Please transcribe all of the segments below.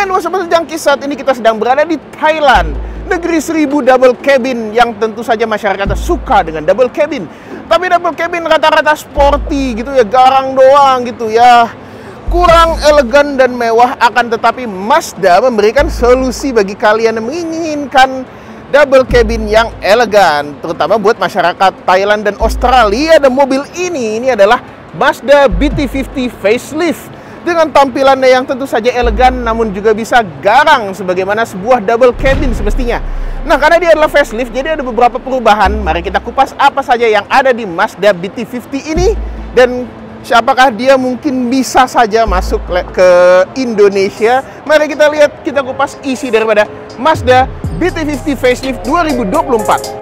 Dan sobat jangkis, saat ini kita sedang berada di Thailand, negeri 1000 double cabin, yang tentu saja masyarakat suka dengan double cabin. Tapi double cabin rata-rata sporty gitu ya, garang doang gitu ya, kurang elegan dan mewah. Akan tetapi Mazda memberikan solusi bagi kalian yang menginginkan double cabin yang elegan, terutama buat masyarakat Thailand dan Australia. Dan mobil ini adalah Mazda BT50 facelift dengan tampilannya yang tentu saja elegan, namun juga bisa garang sebagaimana sebuah double cabin semestinya. Nah, karena dia adalah facelift, jadi ada beberapa perubahan. Mari kita kupas apa saja yang ada di Mazda BT50 ini, dan apakah dia mungkin bisa saja masuk ke Indonesia. Mari kita lihat, kita kupas isi daripada Mazda BT50 facelift 2024.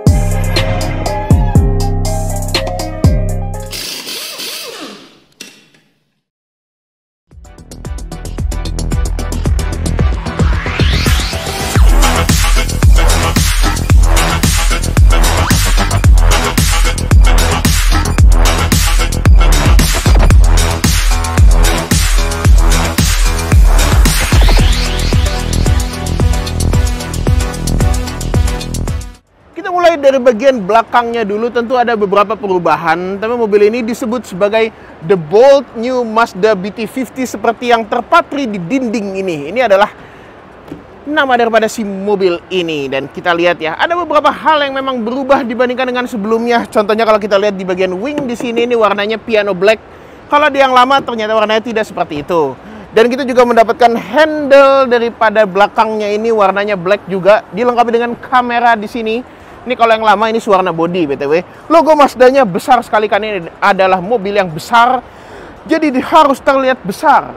Dari bagian belakangnya dulu, tentu ada beberapa perubahan. Tapi mobil ini disebut sebagai the bold new Mazda BT50 seperti yang terpatri di dinding ini. Ini adalah nama daripada si mobil ini. Dan kita lihat ya, ada beberapa hal yang memang berubah dibandingkan dengan sebelumnya. Contohnya kalau kita lihat di bagian wing di sini, ini warnanya piano black. Kalau di yang lama ternyata warnanya tidak seperti itu. Dan kita juga mendapatkan handle daripada belakangnya ini warnanya black juga, dilengkapi dengan kamera di sini. Ini kalau yang lama ini warna body BTW. Logo Mazdanya besar sekali, karena ini adalah mobil yang besar. Jadi harus terlihat besar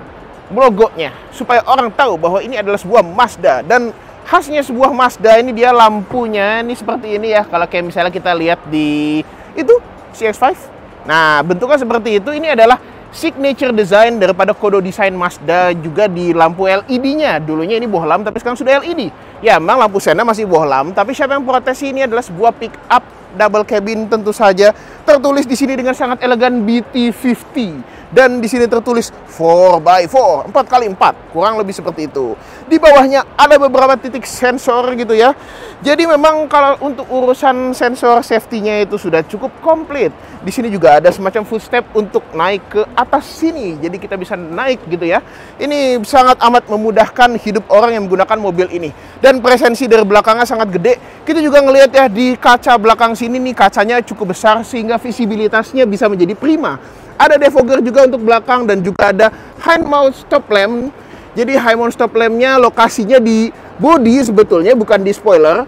logonya, supaya orang tahu bahwa ini adalah sebuah Mazda. Dan khasnya sebuah Mazda ini, dia lampunya ini seperti ini ya. Kalau kayak misalnya kita lihat di itu CX-5. Nah, bentuknya seperti itu. Ini adalah signature design daripada kodo desain Mazda, juga di lampu LED-nya. Dulunya ini bohlam, tapi sekarang sudah LED. Ya, memang lampu sena masih bohlam, tapi siapa yang protes? Ini adalah sebuah pick up double cabin tentu saja. Tertulis di sini dengan sangat elegan BT50. Dan di sini tertulis 4x4, 4x4, kurang lebih seperti itu. Di bawahnya ada beberapa titik sensor gitu ya. Jadi memang kalau untuk urusan sensor safety-nya itu sudah cukup komplit. Di sini juga ada semacam footstep untuk naik ke atas sini. Jadi kita bisa naik gitu ya. Ini sangat amat memudahkan hidup orang yang menggunakan mobil ini. Dan presensi dari belakangnya sangat gede. Kita juga ngelihat ya di kaca belakang sini nih, kacanya cukup besar sehingga visibilitasnya bisa menjadi prima. Ada defogger juga untuk belakang, dan juga ada high mount stop lamp. Jadi high mount stop lampnya lokasinya di bodi sebetulnya, bukan di spoiler.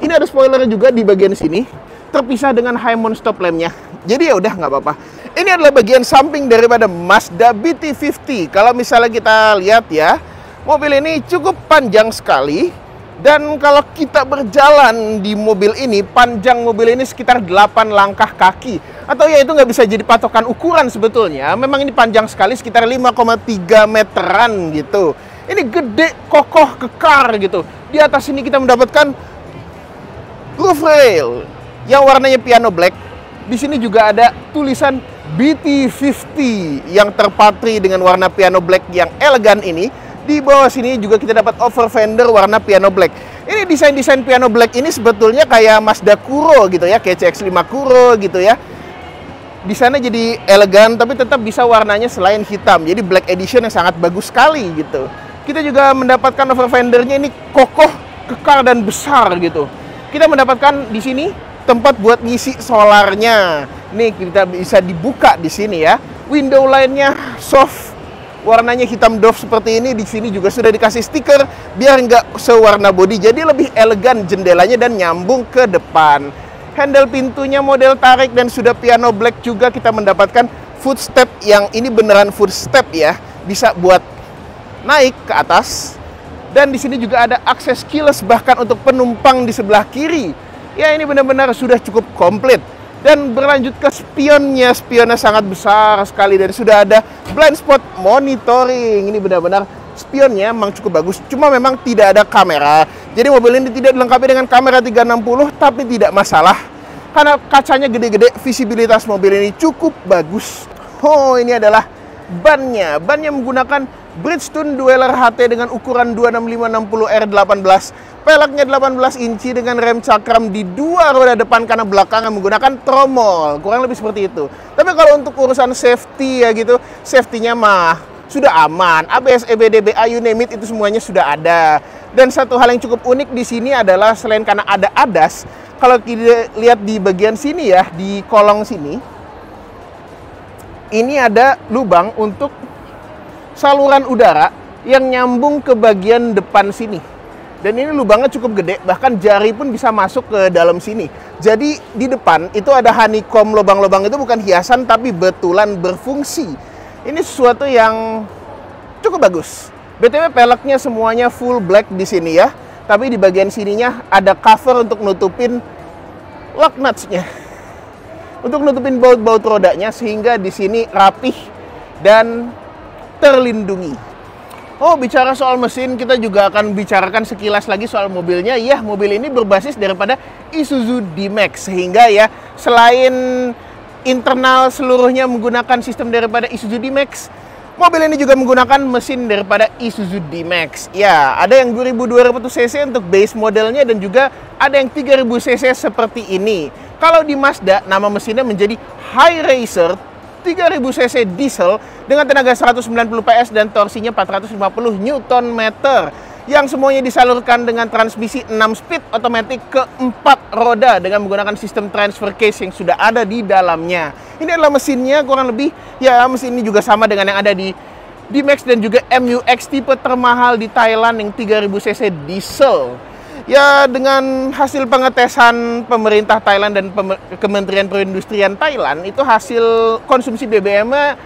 Ini ada spoiler juga di bagian sini, terpisah dengan high mount stop lampnya. Jadi ya udah, nggak apa-apa. Ini adalah bagian samping daripada Mazda BT50. Kalau misalnya kita lihat ya, mobil ini cukup panjang sekali. Dan kalau kita berjalan di mobil ini, panjang mobil ini sekitar 8 langkah kaki. Atau ya itu nggak bisa jadi patokan ukuran sebetulnya. Memang ini panjang sekali, sekitar 5,3 meteran gitu. Ini gede, kokoh, kekar gitu. Di atas ini kita mendapatkan roof rail yang warnanya piano black. Di sini juga ada tulisan BT50 yang terpatri dengan warna piano black yang elegan ini. Di bawah sini juga kita dapat over fender warna piano black. Ini desain-desain piano black ini sebetulnya kayak Mazda Kuro gitu ya, kayak CX-5 Kuro gitu ya. Di sana jadi elegan, tapi tetap bisa warnanya selain hitam. Jadi black edition yang sangat bagus sekali gitu. Kita juga mendapatkan over fendernya ini kokoh, kekar, dan besar gitu. Kita mendapatkan di sini tempat buat ngisi solarnya. Nih kita bisa dibuka di sini ya. Window line-nya soft, warnanya hitam doff seperti ini. Di sini juga sudah dikasih stiker biar nggak sewarna body, jadi lebih elegan jendelanya dan nyambung ke depan. Handle pintunya model tarik dan sudah piano black juga. Kita mendapatkan footstep yang ini beneran footstep ya, bisa buat naik ke atas. Dan di sini juga ada akses keyless bahkan untuk penumpang di sebelah kiri. Ya, ini benar-benar sudah cukup komplit. Dan berlanjut ke spionnya, spionnya sangat besar sekali, dan sudah ada blind spot monitoring. Ini benar-benar spionnya memang cukup bagus, cuma memang tidak ada kamera. Jadi mobil ini tidak dilengkapi dengan kamera 360, tapi tidak masalah karena kacanya gede-gede, visibilitas mobil ini cukup bagus. Oh, ini adalah Bannya menggunakan Bridgestone Dweller HT dengan ukuran 265/60R18. Peleknya 18 inci dengan rem cakram di dua roda depan karena belakangnya menggunakan tromol. Kurang lebih seperti itu. Tapi kalau untuk urusan safety ya gitu, safety-nya mah sudah aman. ABS, EBD, BA, you name it, itu semuanya sudah ada. Dan satu hal yang cukup unik di sini adalah selain karena ada ADAS, kalau kita lihat di bagian sini ya, di kolong sini, ini ada lubang untuk saluran udara yang nyambung ke bagian depan sini. Dan ini lubangnya cukup gede, bahkan jari pun bisa masuk ke dalam sini. Jadi di depan itu ada honeycomb, lubang-lubang itu bukan hiasan tapi betulan berfungsi. Ini sesuatu yang cukup bagus. BTW peleknya semuanya full black di sini ya. Tapi di bagian sininya ada cover untuk nutupin lug nuts-nya. Untuk nutupin baut-baut rodanya sehingga di sini rapih dan terlindungi. Oh, bicara soal mesin, kita juga akan bicarakan sekilas lagi soal mobilnya. Ya, mobil ini berbasis daripada Isuzu D-Max sehingga ya selain internal seluruhnya menggunakan sistem daripada Isuzu D-Max, mobil ini juga menggunakan mesin daripada Isuzu D-Max. Ya, ada yang 2200 cc untuk base modelnya dan juga ada yang 3000 cc seperti ini. Kalau di Mazda, nama mesinnya menjadi High Racer 3000 cc diesel dengan tenaga 190 PS dan torsinya 450 Nm. Yang semuanya disalurkan dengan transmisi 6 speed otomatis ke 4 roda dengan menggunakan sistem transfer case yang sudah ada di dalamnya. Ini adalah mesinnya kurang lebih, ya mesin ini juga sama dengan yang ada di D-Max dan juga MU-X tipe termahal di Thailand yang 3000 cc diesel. Ya, dengan hasil pengetesan pemerintah Thailand dan Kementerian Perindustrian Thailand, itu hasil konsumsi BBM-nya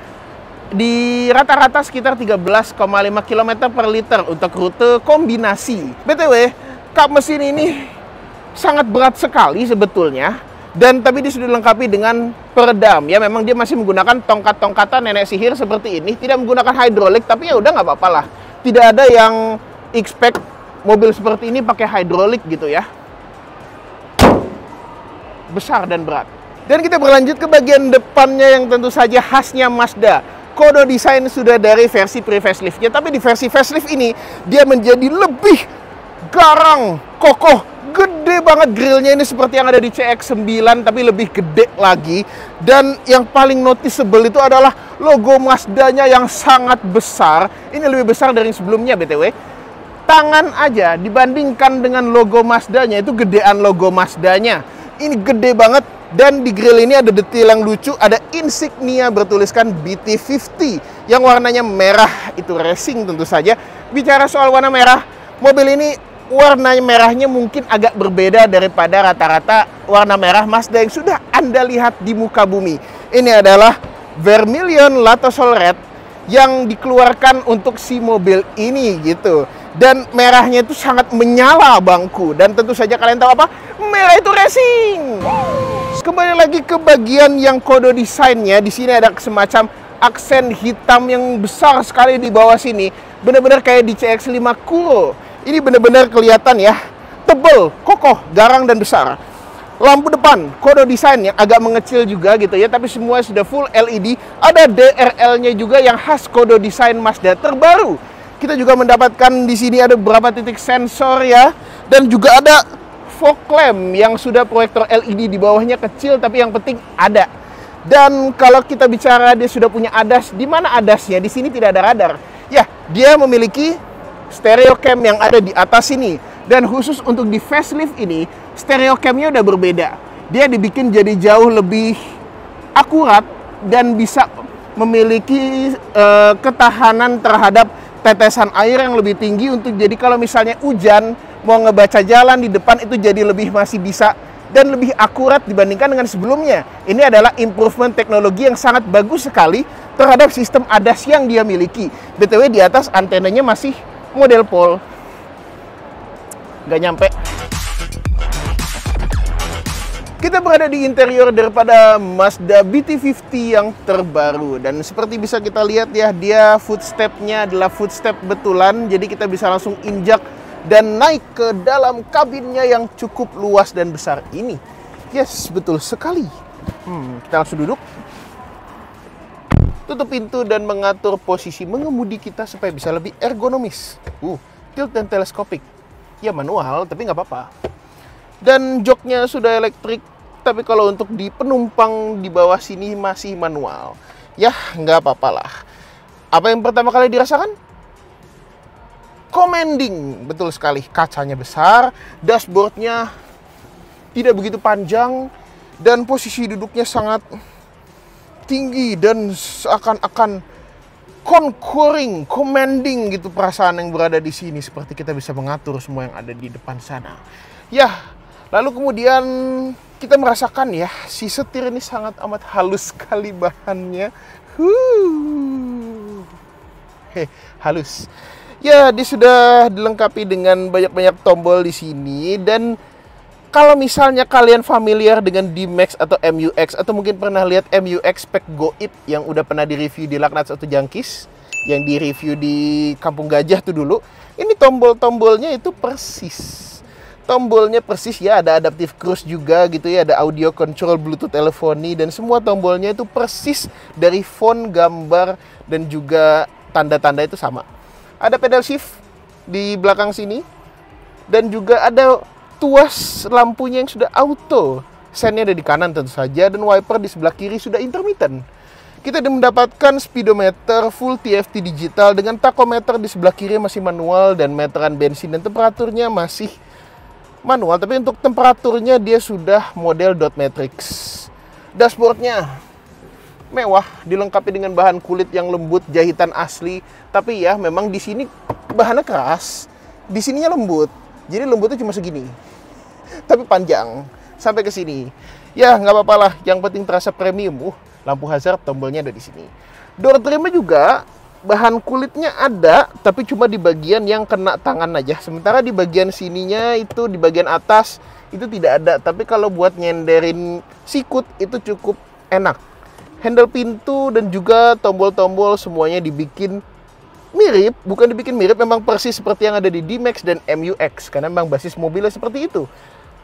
di rata-rata sekitar 13,5 km per liter untuk rute kombinasi. BTW, kap mesin ini sangat berat sekali sebetulnya, dan tapi dia sudah dilengkapi dengan peredam. Ya, memang dia masih menggunakan tongkat-tongkatan nenek sihir seperti ini, tidak menggunakan hidrolik, tapi ya udah nggak apa-apa lah. Tidak ada yang expect mobil seperti ini pakai hidrolik gitu ya. Besar dan berat. Dan kita berlanjut ke bagian depannya yang tentu saja khasnya Mazda. Kode desain sudah dari versi pre-faceliftnya, tapi di versi facelift ini dia menjadi lebih garang, kokoh, gede banget grillnya ini seperti yang ada di CX-9 tapi lebih gede lagi. Dan yang paling noticeable itu adalah logo Mazdanya yang sangat besar. Ini lebih besar dari sebelumnya BTW. Tangan aja dibandingkan dengan logo Mazdanya itu gedean logo Mazdanya. Ini gede banget. Dan di grill ini ada detail yang lucu, ada insignia bertuliskan BT50 yang warnanya merah, itu racing tentu saja. Bicara soal warna merah, mobil ini warna merahnya mungkin agak berbeda daripada rata-rata warna merah Mazda yang sudah Anda lihat di muka bumi. Ini adalah Vermilion Latosol Red yang dikeluarkan untuk si mobil ini gitu. Dan merahnya itu sangat menyala bangku. Dan tentu saja kalian tahu apa? Merah itu racing. Kembali lagi ke bagian yang kode desainnya. Di sini ada semacam aksen hitam yang besar sekali di bawah sini. Benar-benar kayak di CX-5 Kuro. Ini benar-benar kelihatan ya. Tebal, kokoh, garang dan besar. Lampu depan, kode desain yang agak mengecil juga gitu ya. Tapi semua sudah full LED. Ada DRL-nya juga yang khas kode desain Mazda terbaru. Kita juga mendapatkan di sini ada beberapa titik sensor ya. Dan juga ada fog lamp yang sudah proyektor LED di bawahnya kecil tapi yang penting ada. Dan kalau kita bicara dia sudah punya ADAS, di mana ADAS-nya? Di sini tidak ada radar. Ya, dia memiliki stereo cam yang ada di atas sini. Dan khusus untuk di facelift ini, stereo cam-nya udah berbeda. Dia dibikin jadi jauh lebih akurat dan bisa memiliki ketahanan terhadap tetesan air yang lebih tinggi untuk jadi kalau misalnya hujan mau ngebaca jalan di depan itu jadi lebih masih bisa dan lebih akurat dibandingkan dengan sebelumnya. Ini adalah improvement teknologi yang sangat bagus sekali terhadap sistem ADAS yang dia miliki. BTW di atas antenanya masih model pole. Nggak nyampe. Kita berada di interior daripada Mazda BT50 yang terbaru. Dan seperti bisa kita lihat ya, dia footstep-nya adalah footstep betulan. Jadi kita bisa langsung injak dan naik ke dalam kabinnya yang cukup luas dan besar ini. Yes, betul sekali. Kita langsung duduk. tutup pintu dan mengatur posisi mengemudi kita supaya bisa lebih ergonomis. Tilt dan teleskopik. Ya manual, tapi nggak apa-apa. Dan joknya sudah elektrik, tapi kalau untuk di penumpang di bawah sini masih manual. Ya, nggak apa-apa lah. Apa yang pertama kali dirasakan? Commanding, betul sekali. Kacanya besar, dashboardnya tidak begitu panjang, dan posisi duduknya sangat tinggi dan seakan-akan conquering, commanding gitu perasaan yang berada di sini, seperti kita bisa mengatur semua yang ada di depan sana. Ya, lalu kemudian kita merasakan ya, si setir ini sangat amat halus sekali bahannya. Halus. Ya, dia sudah dilengkapi dengan banyak-banyak tombol di sini. Dan kalau misalnya kalian familiar dengan D-Max atau MUX, atau mungkin pernah lihat MUX Spek Goib yang udah pernah di-review di Laknats atau Jangkis, yang di-review di Kampung Gajah tuh dulu, ini tombol-tombolnya itu persis. Tombolnya persis ya, ada adaptive cruise juga gitu ya, ada audio control, Bluetooth teleponi, dan semua tombolnya itu persis dari font, gambar, dan juga tanda-tanda itu sama. Ada pedal shift di belakang sini, dan juga ada tuas lampunya yang sudah auto. Sennya ada di kanan tentu saja, dan wiper di sebelah kiri sudah intermittent. Kita mendapatkan speedometer full TFT digital dengan tachometer di sebelah kiri masih manual, dan meteran bensin dan temperaturnya masih manual, tapi untuk temperaturnya dia sudah model dot matrix. Dashboardnya mewah, dilengkapi dengan bahan kulit yang lembut, jahitan asli. Tapi ya, memang di sini bahannya keras, di sininya lembut. Jadi lembutnya cuma segini, tapi panjang sampai ke sini. Ya, nggak apa-apa lah. Yang penting terasa premium. Lampu hazard, tombolnya ada di sini. Door trimnya juga bahan kulitnya ada, tapi cuma di bagian yang kena tangan aja. Sementara di bagian sininya itu, di bagian atas itu tidak ada. Tapi kalau buat nyenderin sikut itu cukup enak. Handle pintu dan juga tombol-tombol semuanya dibikin mirip, bukan dibikin mirip, memang persis seperti yang ada di D-Max dan MUX, karena memang basis mobilnya seperti itu.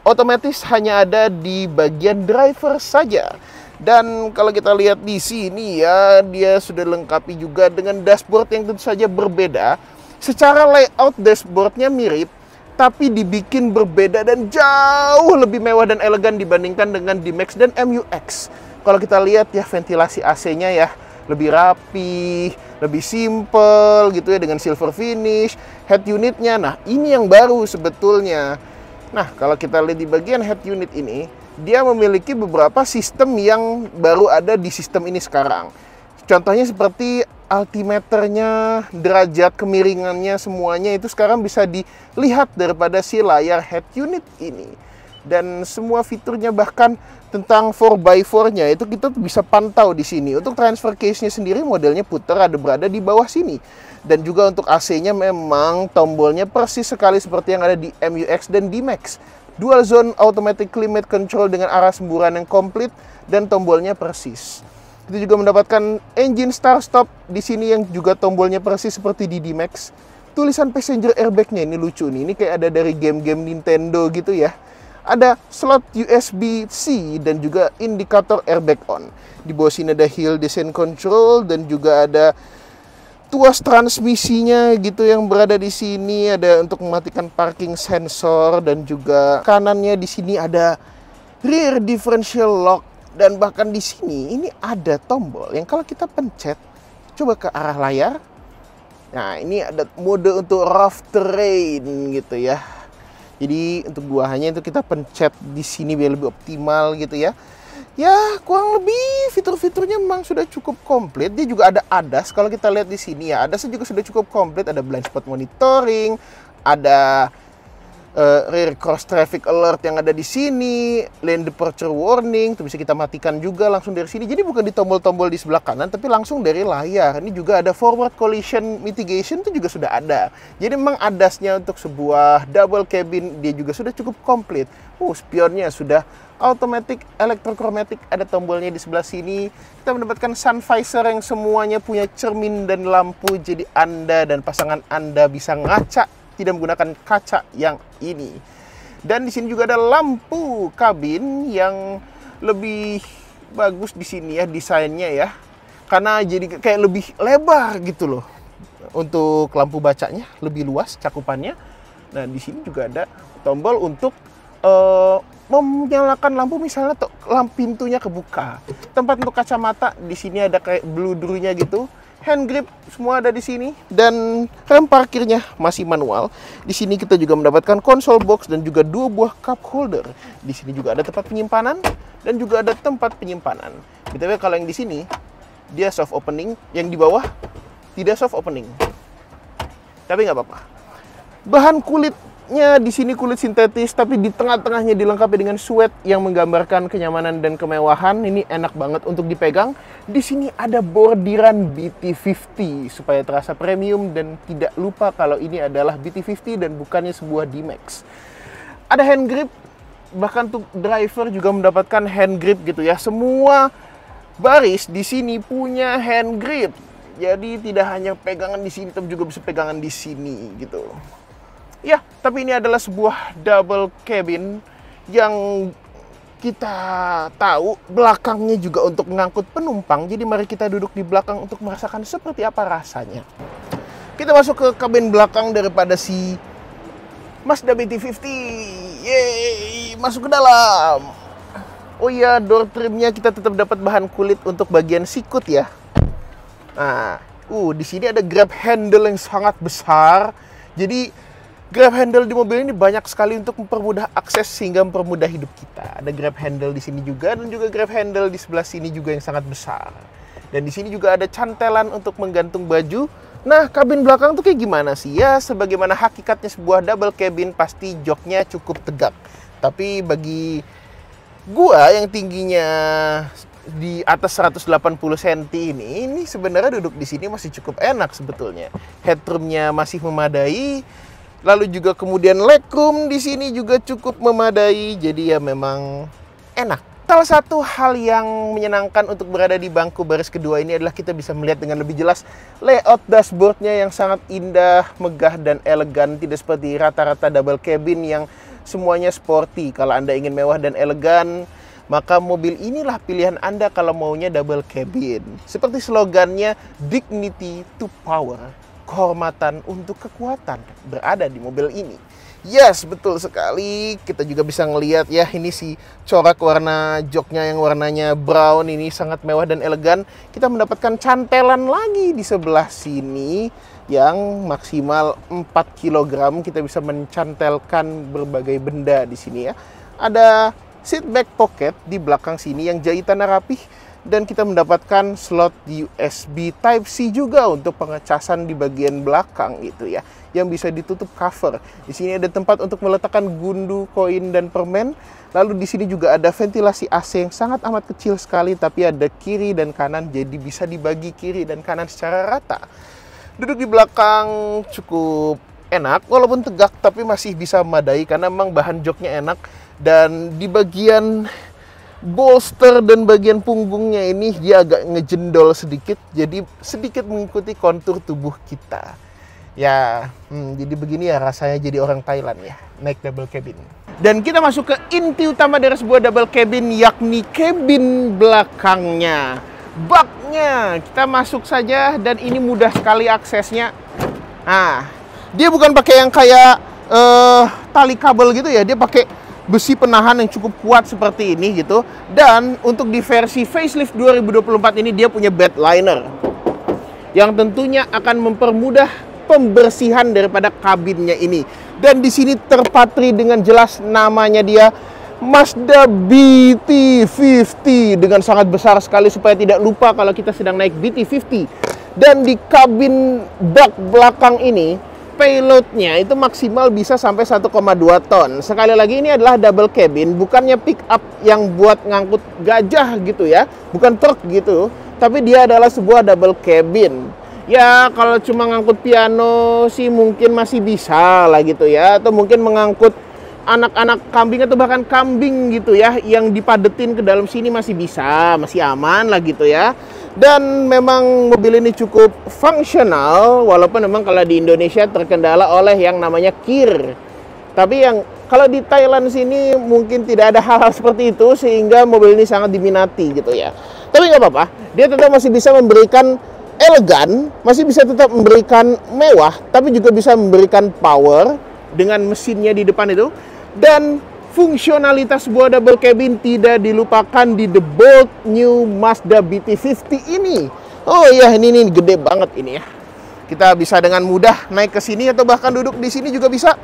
Otomatis hanya ada di bagian driver saja. Dan kalau kita lihat di sini ya, dia sudah lengkapi juga dengan dashboard yang tentu saja berbeda. Secara layout dashboardnya mirip, tapi dibikin berbeda dan jauh lebih mewah dan elegan dibandingkan dengan D-Max dan MUX. Kalau kita lihat ya, ventilasi AC-nya ya lebih rapi, lebih simple gitu ya, dengan silver finish. Head unitnya, nah ini yang baru sebetulnya. Nah, kalau kita lihat di bagian head unit ini, dia memiliki beberapa sistem yang baru ada di sistem ini sekarang. Contohnya seperti altimeternya, derajat kemiringannya, semuanya itu sekarang bisa dilihat daripada si layar head unit ini. Dan semua fiturnya, bahkan tentang 4x4-nya itu kita bisa pantau di sini. Untuk transfer case-nya sendiri modelnya putar, ada berada di bawah sini. Dan juga untuk AC-nya memang tombolnya persis sekali seperti yang ada di MUX dan D-Max. Dual zone automatic climate control dengan arah semburan yang komplit dan tombolnya persis. Kita juga mendapatkan engine start stop di sini yang juga tombolnya persis seperti di D-Max. Tulisan passenger airbag-nya ini lucu nih. Ini kayak ada dari game-game Nintendo gitu ya. Ada slot USB-C dan juga indikator airbag on. Di bawah sini ada hill descent control dan juga ada tuas transmisinya gitu yang berada di sini. Ada untuk mematikan parking sensor, dan juga kanannya di sini ada rear differential lock, dan bahkan di sini ini ada tombol yang kalau kita pencet, coba ke arah layar. Nah, ini ada mode untuk rough terrain gitu ya. Jadi untuk buahannya itu kita pencet di sini biar lebih optimal gitu ya. Ya, kurang lebih fitur-fiturnya memang sudah cukup komplit. Dia juga ada ADAS. Kalau kita lihat di sini ya, ADAS juga sudah cukup komplit. Ada blind spot monitoring, ada rear cross traffic alert yang ada di sini, lane departure warning, itu bisa kita matikan juga langsung dari sini. Jadi bukan di tombol-tombol di sebelah kanan, tapi langsung dari layar. Ini juga ada forward collision mitigation, itu juga sudah ada. Jadi memang ADAS-nya untuk sebuah double cabin dia juga sudah cukup komplit. Spionnya sudah automatic electrochromatic, ada tombolnya di sebelah sini. Kita mendapatkan sun visor yang semuanya punya cermin dan lampu, jadi Anda dan pasangan Anda bisa ngaca, tidak menggunakan kaca yang ini. Dan di sini juga ada lampu kabin yang lebih bagus di sini ya, desainnya ya. karena jadi kayak lebih lebar gitu loh. Untuk lampu bacanya lebih luas cakupannya. Nah, di sini juga ada tombol untuk menyalakan lampu, misalnya pintunya kebuka. Tempat untuk kacamata, di sini ada kayak bludernya gitu. Hand grip semua ada di sini, dan rem parkirnya masih manual. Di sini kita juga mendapatkan console box dan juga 2 buah cup holder. Di sini juga ada tempat penyimpanan dan juga ada tempat penyimpanan. BTW kalau yang di sini dia soft opening, yang di bawah tidak soft opening. Tapi nggak apa-apa. Bahan kulitnya di sini kulit sintetis, tapi di tengah-tengahnya dilengkapi dengan suede yang menggambarkan kenyamanan dan kemewahan. Ini enak banget untuk dipegang. Di sini ada bordiran BT50 supaya terasa premium, dan tidak lupa kalau ini adalah BT50 dan bukannya sebuah D-Max. Ada hand grip, bahkan untuk driver juga mendapatkan hand grip gitu ya. Semua baris di sini punya hand grip. Jadi tidak hanya pegangan di sini, tapi juga bisa pegangan di sini gitu. Ya, tapi ini adalah sebuah double cabin yang kita tahu belakangnya juga untuk mengangkut penumpang. Jadi mari kita duduk di belakang untuk merasakan seperti apa rasanya. Kita masuk ke kabin belakang daripada si Mazda BT50. Yeay, masuk ke dalam. Oh iya, door trimnya kita tetap dapat bahan kulit untuk bagian sikut ya. Nah, di sini ada grab handle yang sangat besar. Jadi grab handle di mobil ini banyak sekali untuk mempermudah akses sehingga mempermudah hidup kita. Ada grab handle di sini juga, dan juga grab handle di sebelah sini juga yang sangat besar. Dan di sini juga ada cantelan untuk menggantung baju. Nah, kabin belakang tuh kayak gimana sih? Ya, sebagaimana hakikatnya sebuah double cabin, pasti joknya cukup tegak. Tapi bagi gua yang tingginya di atas 180 cm ini sebenarnya duduk di sini masih cukup enak sebetulnya. Headroomnya masih memadai. Lalu juga kemudian legroom di sini juga cukup memadai. Jadi ya memang enak. Salah satu hal yang menyenangkan untuk berada di bangku baris kedua ini adalah kita bisa melihat dengan lebih jelas layout dashboardnya yang sangat indah, megah, dan elegan. Tidak seperti rata-rata double cabin yang semuanya sporty. Kalau Anda ingin mewah dan elegan, maka mobil inilah pilihan Anda kalau maunya double cabin. Seperti slogannya, dignity to power. Kehormatan untuk kekuatan berada di mobil ini. Yes, betul sekali. Kita juga bisa ngelihat ya, ini si corak warna joknya yang warnanya brown ini sangat mewah dan elegan. Kita mendapatkan cantelan lagi di sebelah sini yang maksimal 4 kg. Kita bisa mencantelkan berbagai benda di sini ya. Ada seat back pocket di belakang sini yang jahitannya rapih. Dan kita mendapatkan slot USB Type-C juga untuk pengecasan di bagian belakang itu ya, yang bisa ditutup cover. Di sini ada tempat untuk meletakkan gundu, koin, dan permen. Lalu di sini juga ada ventilasi AC yang sangat amat kecil sekali, tapi ada kiri dan kanan, jadi bisa dibagi kiri dan kanan secara rata. Duduk di belakang cukup enak, walaupun tegak tapi masih bisa memadai karena memang bahan joknya enak. Dan di bagian bolster dan bagian punggungnya ini dia agak ngejendol sedikit, jadi sedikit mengikuti kontur tubuh kita. Ya, jadi begini ya rasanya jadi orang Thailand ya, naik double cabin. Dan kita masuk ke inti utama dari sebuah double cabin, yakni cabin belakangnya. Baknya, kita masuk saja dan ini mudah sekali aksesnya. Nah, dia bukan pakai yang kayak tali kabel gitu ya, dia pakai besi penahan yang cukup kuat seperti ini gitu. Dan untuk di versi facelift 2024 ini dia punya bed liner yang tentunya akan mempermudah pembersihan daripada kabinnya ini. Dan di sini terpatri dengan jelas namanya dia Mazda BT50 dengan sangat besar sekali supaya tidak lupa kalau kita sedang naik BT50. Dan di kabin bak belakang ini payloadnya itu maksimal bisa sampai 1,2 ton. Sekali lagi ini adalah double cabin, bukannya pick up yang buat ngangkut gajah gitu ya, bukan truk gitu, tapi dia adalah sebuah double cabin. Ya kalau cuma ngangkut piano sih mungkin masih bisa lah gitu ya, atau mungkin mengangkut anak-anak kambing atau bahkan kambing gitu ya, yang dipadetin ke dalam sini masih bisa, masih aman lah gitu ya. Dan memang mobil ini cukup fungsional, walaupun memang kalau di Indonesia terkendala oleh yang namanya kir. Tapi yang kalau di Thailand sini mungkin tidak ada hal-hal seperti itu, sehingga mobil ini sangat diminati gitu ya. Tapi nggak apa-apa, Dia tetap masih bisa memberikan elegan, masih bisa tetap memberikan mewah, tapi juga bisa memberikan power dengan mesinnya di depan itu. Dan fungsionalitas sebuah double cabin tidak dilupakan di the bold new Mazda BT50 ini. Oh iya, ini gede banget ini ya. Kita bisa dengan mudah naik ke sini atau bahkan duduk di sini juga bisa.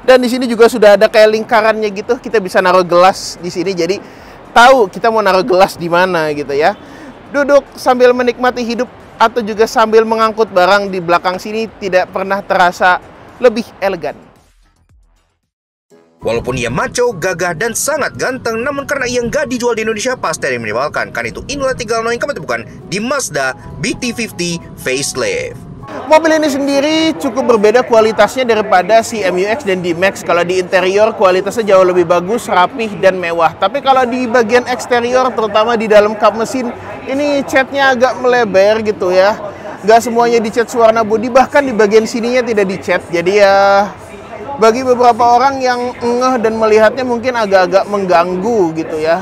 Dan di sini juga sudah ada kayak lingkarannya gitu. Kita bisa naruh gelas di sini, jadi tahu kita mau naruh gelas di mana gitu ya. Duduk sambil menikmati hidup atau juga sambil mengangkut barang di belakang sini tidak pernah terasa lebih elegan. Walaupun ia maco, gagah, dan sangat ganteng, namun karena ia nggak dijual di Indonesia, pasti ada yang minimalkan. Kan itu inilah 3 hal yang kamu temukan di Mazda BT50 Facelift. Mobil ini sendiri cukup berbeda kualitasnya daripada si MU-X dan D-Max. Kalau di interior kualitasnya jauh lebih bagus, rapih, dan mewah. Tapi kalau di bagian eksterior, terutama di dalam kap mesin, ini catnya agak melebar gitu ya. Nggak semuanya dicat warna bodi, bahkan di bagian sininya tidak dicat. Jadi ya, bagi beberapa orang yang ngeh dan melihatnya mungkin agak-agak mengganggu gitu ya.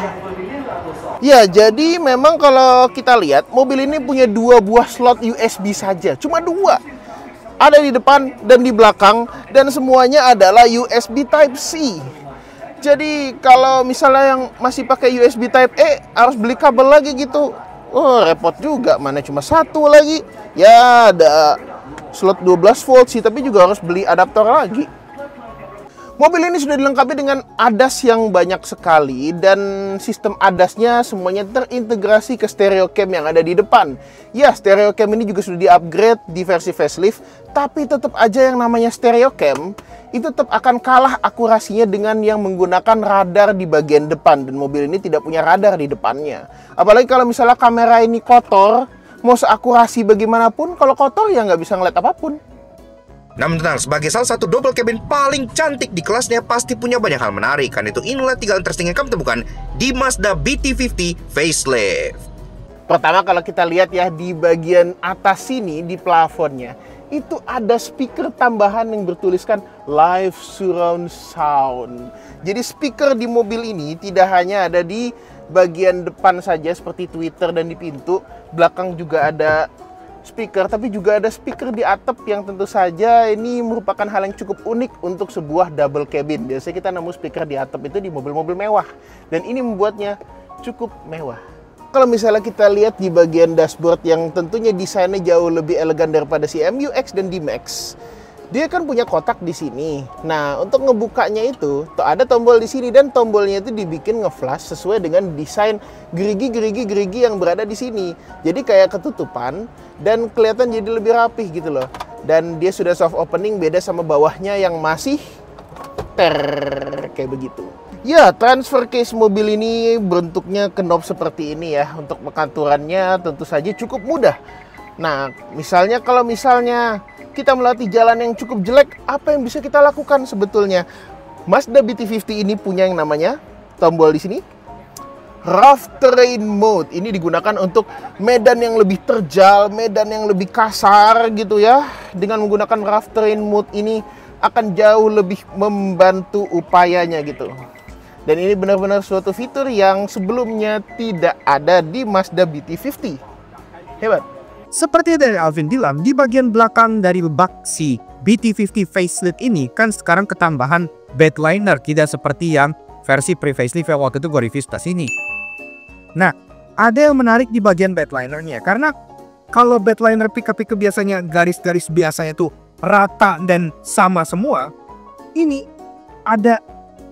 Ya, jadi memang kalau kita lihat mobil ini punya 2 buah slot USB saja, cuma 2. Ada di depan dan di belakang, dan semuanya adalah USB Type-C. Jadi kalau misalnya yang masih pakai USB Type-E harus beli kabel lagi gitu. Oh, repot juga, mana cuma 1 lagi. Ya, ada slot 12 volt sih, tapi juga harus beli adaptor lagi. Mobil ini sudah dilengkapi dengan ADAS yang banyak sekali, dan sistem ADAS-nya semuanya terintegrasi ke stereo cam yang ada di depan. Ya, stereo cam ini juga sudah di-upgrade di versi facelift, tapi tetap aja yang namanya stereo cam itu tetap akan kalah akurasinya dengan yang menggunakan radar di bagian depan, dan mobil ini tidak punya radar di depannya. Apalagi kalau misalnya kamera ini kotor, mau seakurasi bagaimanapun, kalau kotor ya nggak bisa ngeliat apapun. Namun tenang, sebagai salah satu double cabin paling cantik di kelasnya, pasti punya banyak hal menarik. Kan itu inilah 3 hal interesting yang kamu temukan di Mazda BT50 Facelift. Pertama, kalau kita lihat ya, di bagian atas sini, di plafonnya, itu ada speaker tambahan yang bertuliskan Live Surround Sound. Jadi speaker di mobil ini tidak hanya ada di bagian depan saja seperti tweeter dan di pintu, belakang juga ada speaker, tapi juga ada speaker di atap yang tentu saja ini merupakan hal yang cukup unik untuk sebuah double cabin. Biasanya kita nemu speaker di atap itu di mobil-mobil mewah, dan ini membuatnya cukup mewah. Kalau misalnya kita lihat di bagian dashboard yang tentunya desainnya jauh lebih elegan daripada si MU-X dan D-Max, dia kan punya kotak di sini. Nah, untuk ngebukanya itu tuh ada tombol di sini, dan tombolnya itu dibikin ngeflash sesuai dengan desain gerigi yang berada di sini. Jadi kayak ketutupan dan kelihatan jadi lebih rapih gitu loh. Dan dia sudah soft opening, beda sama bawahnya yang masih kayak begitu. Ya, transfer case mobil ini bentuknya knob seperti ini ya. Untuk pengaturannya tentu saja cukup mudah. Nah, kalau misalnya kita melatih jalan yang cukup jelek, apa yang bisa kita lakukan sebetulnya? Mazda BT50 ini punya yang namanya tombol di sini, Rough Terrain Mode. Ini digunakan untuk medan yang lebih terjal, medan yang lebih kasar gitu ya. Dengan menggunakan Rough Terrain Mode ini akan jauh lebih membantu upayanya gitu. Dan ini benar-benar suatu fitur yang sebelumnya tidak ada di Mazda BT50. Hebat. Seperti dari Alvin bilang, di bagian belakang dari bak si BT50 Facelift ini kan sekarang ketambahan bedliner, tidak seperti yang versi pre-facelift yang waktu itu gue review sebelah sini. Nah, ada yang menarik di bagian bedlinernya, karena kalau bedliner pickup biasanya garis-garis biasanya tuh rata dan sama semua, ini ada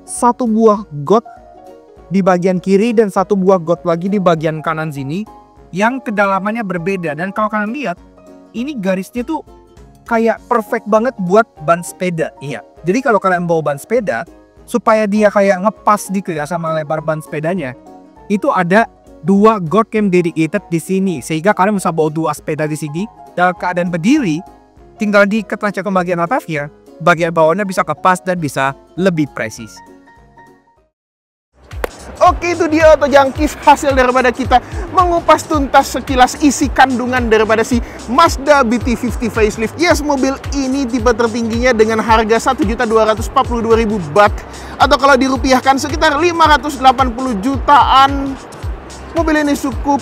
1 buah got di bagian kiri dan 1 buah got lagi di bagian kanan sini yang kedalamannya berbeda. Dan kalau kalian lihat, ini garisnya tuh kayak perfect banget buat ban sepeda. Iya, jadi kalau kalian bawa ban sepeda, supaya dia kayak ngepas gitu ya sama lebar ban sepedanya, itu ada 2 got yang dedicated di sini, sehingga kalian bisa bawa 2 sepeda di sini dalam keadaan berdiri, tinggal diikat aja ke bagian atasnya, bagian bawahnya bisa kepas dan bisa lebih presis. Oke, itu dia Auto Junkies, hasil daripada kita mengupas tuntas sekilas isi kandungan daripada si Mazda BT50 Facelift. Yes, mobil ini tipe tertingginya dengan harga 1.242.000 baht, atau kalau dirupiahkan sekitar 580 jutaan Mobil ini cukup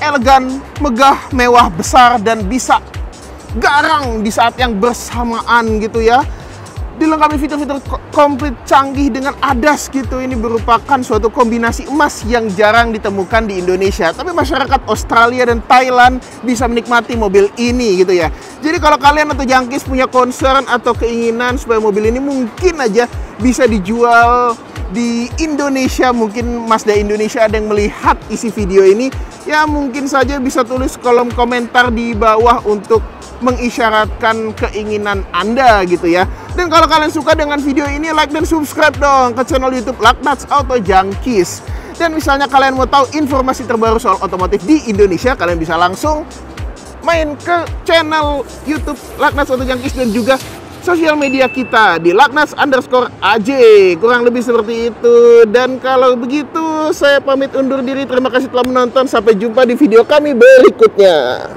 elegan, megah, mewah, besar, dan bisa garang di saat yang bersamaan gitu ya. Dilengkapi fitur-fitur komplit canggih dengan ADAS gitu. Ini merupakan suatu kombinasi emas yang jarang ditemukan di Indonesia. Tapi masyarakat Australia dan Thailand bisa menikmati mobil ini gitu ya. Jadi kalau kalian atau jangkis punya concern atau keinginan supaya mobil ini mungkin aja bisa dijual di Indonesia, mungkin Mazda Indonesia ada yang melihat isi video ini, ya mungkin saja bisa tulis kolom komentar di bawah untuk mengisyaratkan keinginan Anda gitu ya. Dan kalau kalian suka dengan video ini, like dan subscribe dong ke channel YouTube Laknats Auto Junkies. Dan misalnya kalian mau tahu informasi terbaru soal otomotif di Indonesia, kalian bisa langsung main ke channel YouTube Laknats Auto Junkies dan juga sosial media kita di Laknats_AJ. Kurang lebih seperti itu. Dan kalau begitu, saya pamit undur diri. Terima kasih telah menonton. Sampai jumpa di video kami berikutnya.